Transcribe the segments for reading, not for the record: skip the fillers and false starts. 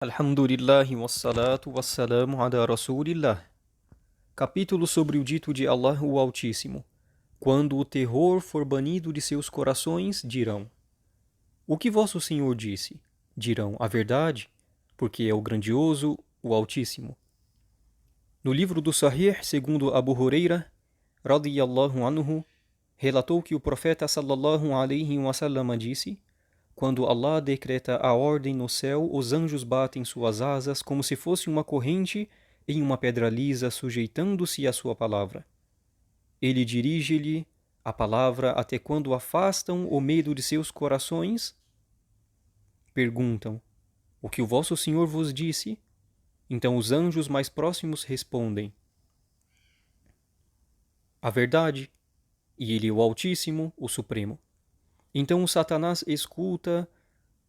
Alhamdulillahi wassalatu wassalamu ala Rasulillah. Capítulo sobre o dito de Allah o Altíssimo. Quando o terror for banido de seus corações, dirão: O que vosso Senhor disse? Dirão: A verdade, porque é o grandioso, o Altíssimo. No livro do Sahih, segundo Abu Huraira, radiyallahu anhu, relatou que o profeta sallallahu alaihi wasallam disse: Quando Allah decreta a ordem no céu, os anjos batem suas asas como se fosse uma corrente em uma pedra lisa, sujeitando-se à sua palavra. Ele dirige-lhe a palavra até quando afastam o medo de seus corações. Perguntam: O que o vosso Senhor vos disse? Então os anjos mais próximos respondem: A verdade, e ele o Altíssimo, o Supremo. Então o Satanás escuta,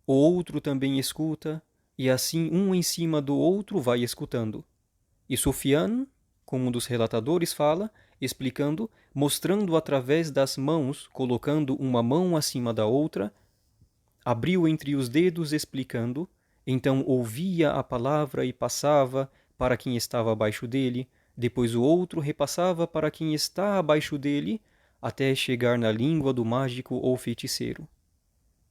o outro também escuta, e assim um em cima do outro vai escutando. E Sufyan, como um dos relatadores, fala, explicando, mostrando através das mãos, colocando uma mão acima da outra, abriu entre os dedos explicando, então ouvia a palavra e passava para quem estava abaixo dele, depois o outro repassava para quem está abaixo dele, até chegar na língua do mágico ou feiticeiro.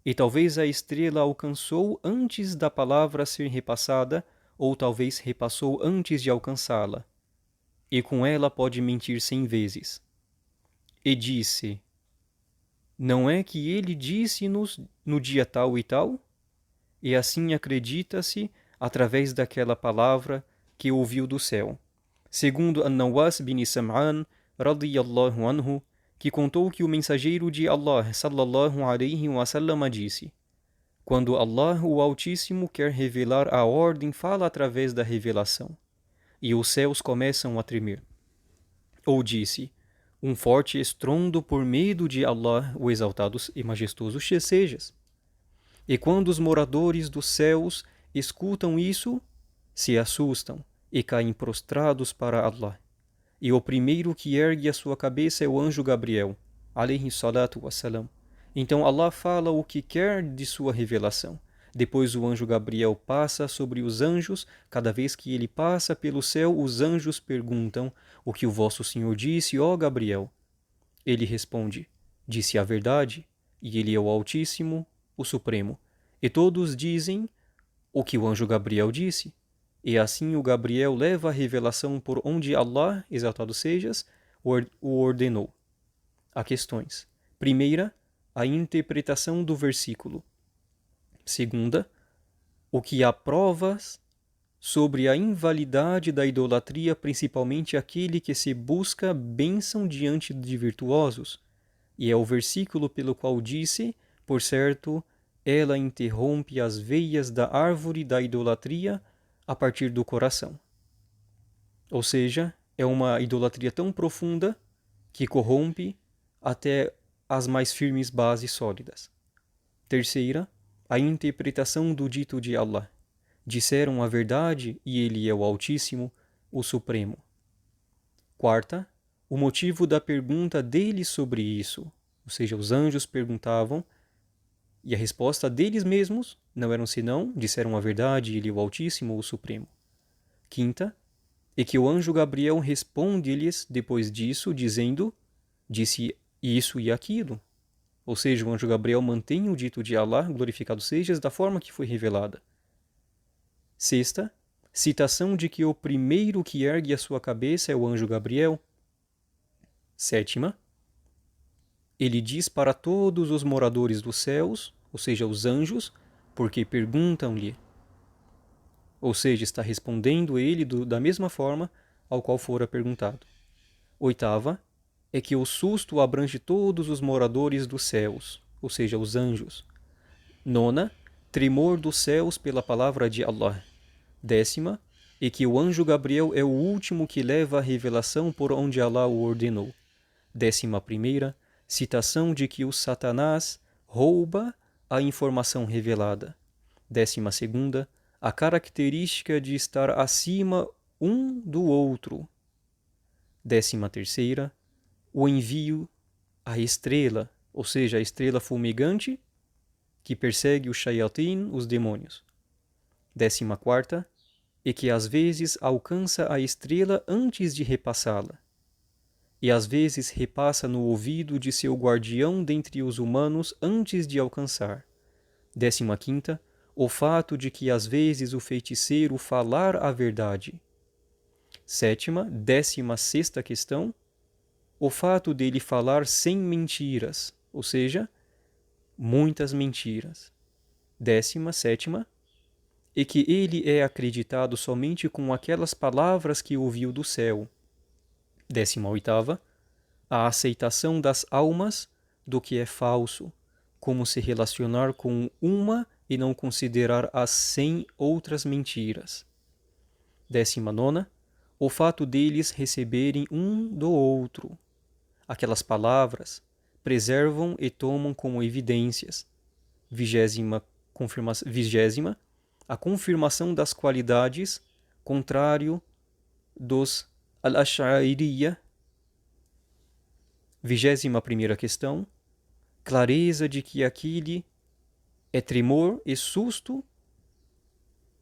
E talvez a estrela alcançou antes da palavra ser repassada, ou talvez repassou antes de alcançá-la. E com ela pode mentir 100 vezes. E disse: Não é que ele disse-nos no dia tal e tal? E assim acredita-se através daquela palavra que ouviu do céu. Segundo An-Nawas bin Sam'an, radiyallahu anhu, que contou que o mensageiro de Allah, sallallahu alaihi wasallam, disse: Quando Allah, o Altíssimo, quer revelar a ordem, fala através da revelação, e os céus começam a tremer. Ou disse: Um forte estrondo por medo de Allah, o exaltado e majestoso sejas. E quando os moradores dos céus escutam isso, se assustam e caem prostrados para Allah. E o primeiro que ergue a sua cabeça é o anjo Gabriel, alayhi salatu wassalam. Então Allah fala o que quer de sua revelação. Depois o anjo Gabriel passa sobre os anjos. Cada vez que ele passa pelo céu, os anjos perguntam: O que o vosso Senhor disse, ó Gabriel? Ele responde: Disse a verdade, e ele é o Altíssimo, o Supremo. E todos dizem o que o anjo Gabriel disse. E assim o Gabriel leva a revelação por onde Allah, exaltado sejas, o ordenou. Há questões. Primeira, a interpretação do versículo. Segunda, o que há provas sobre a invalidade da idolatria, principalmente aquele que se busca bênção diante de virtuosos. E é o versículo pelo qual disse, por certo, ela interrompe as veias da árvore da idolatria a partir do coração. Ou seja, é uma idolatria tão profunda que corrompe até as mais firmes bases sólidas. Terceira, a interpretação do dito de Allah. Disseram a verdade e ele é o Altíssimo, o Supremo. Quarta, o motivo da pergunta deles sobre isso. Ou seja, os anjos perguntavam e a resposta deles mesmos não eram senão, disseram a verdade e ele é o Altíssimo, o Supremo. Quinta, é que o anjo Gabriel responde-lhes depois disso, dizendo, disse isso e aquilo. Ou seja, o anjo Gabriel mantém o dito de Allah, glorificado sejas, da forma que foi revelada. Sexta, citação de que o primeiro que ergue a sua cabeça é o anjo Gabriel. Sétima, ele diz para todos os moradores dos céus, ou seja, os anjos, porque perguntam-lhe. Ou seja, está respondendo ele da mesma forma ao qual fora perguntado. Oitava, é que o susto abrange todos os moradores dos céus, ou seja, os anjos. Nona, tremor dos céus pela palavra de Allah. Décima, é que o anjo Gabriel é o último que leva a revelação por onde Allah o ordenou. 11ª, citação de que o Satanás rouba a informação revelada. 12ª, a característica de estar acima um do outro. 13ª, o envio à estrela, ou seja, a estrela fumegante que persegue os shayatin, os demônios. 14ª, e que às vezes alcança a estrela antes de repassá-la, e às vezes repassa no ouvido de seu guardião dentre os humanos antes de alcançar. 15ª, o fato de que às vezes o feiticeiro falar a verdade. 16ª questão, o fato dele falar sem mentiras, ou seja, muitas mentiras. 17ª, e que ele é acreditado somente com aquelas palavras que ouviu do céu. 18ª, a aceitação das almas do que é falso, como se relacionar com uma e não considerar as 100 outras mentiras. 19ª, o fato deles receberem um do outro. Aquelas palavras preservam e tomam como evidências. 20ª, a confirmação das qualidades, contrário dos al-Ash'ariyya. 21ª questão, clareza de que aquele é tremor e susto,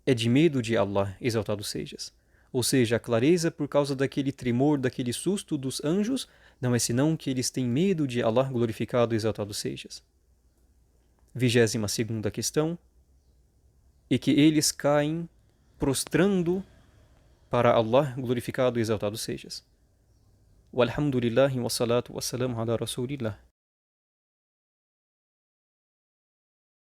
é de medo de Allah, exaltado sejas. Ou seja, a clareza por causa daquele tremor, daquele susto dos anjos, não é senão que eles têm medo de Allah, glorificado e exaltado sejas. 22ª questão, e que eles caem prostrando para Allah, glorificado e exaltado sejas. Walhamdulillahi wassalatu wassalamu ala rasulillah.